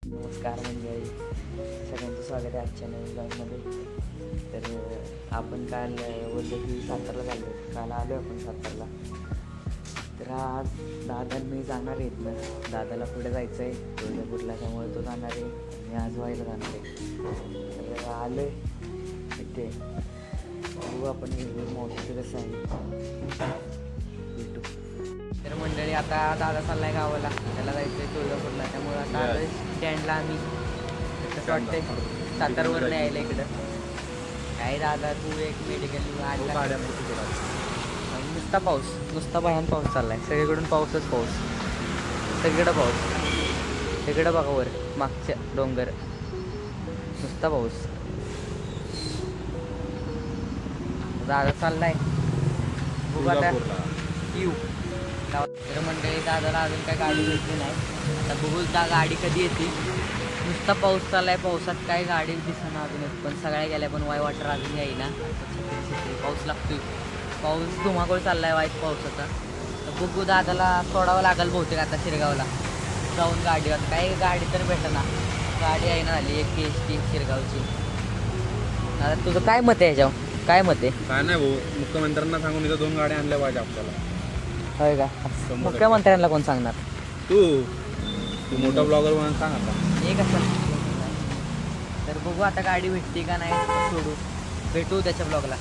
नमस्कार मंडळी, सगळ्यांचं स्वागत आहे आजच्या नवीन ब्लॉगमध्ये. तर आपण काल बोललो की सातारला झालो, काल आलो आपण सातारला. तर आज दादा आणि मी जाणार आहेत ना, दादाला पुढे जायचं आहे तुळजापूरला, त्यामुळे तो जाणार आहे. मी आज व्हायला जाणार आहे. तर आलो आहे इथे, बघू आपण मावशीचं कसं आहे भेटू. तर मंडळी आता दादा चाललाय गावाला, त्याला जायचं आहे तुळजापूरला, त्यामुळे आता आलो स्टँडला आम्ही. कसं वाटतंय सातारवरून यायला इकडं? काय दादा तू एक मेडिकल आणला, नुसता पाऊस, नुसता भयान पाऊस चाललाय, सगळीकडून पाऊसच पाऊस, सगळीकडं पाऊस. इकडं बघा वर मागच्या डोंगर, नुसता पाऊस. दादा चाललाय, बघू आता येऊ. तर मंडळी दादाला अजून काय गाडी भेटली नाही, आता बघू गाडी कधी येते. नुसता पाऊस चाललाय, पावसात काय गाडी दिसना अजून, पण सगळ्या गेल्या, पण वाय वाटर अजून येईना. पाऊस लागतोय, पाऊस धुमाकूळ चाललाय वाईट पावसाचा. तर बघू दादाला सोडावं लागेल बहुतेक आता शिरगावला जाऊन गाडी. आता काही गाडी तर भेटेना, गाडी आहे ना झाली एक एस शिरगावची. दादा तुझं काय मत आहे ह्याच्यावर, काय मत आहे? काय नाही भाऊ, मुख्यमंत्र्यांना सांगून इथं 2 गाड्या आणल्या पाहिजे आपल्याला. होय का? मुख्यमंत्र्यांना कोण सांगणार? तू मोठा ब्लॉगर म्हणून सांग आता. हे कसं? तर बघू आता गाडी भेटते का नाही, सोडू भेटू त्याच्या ब्लॉगला.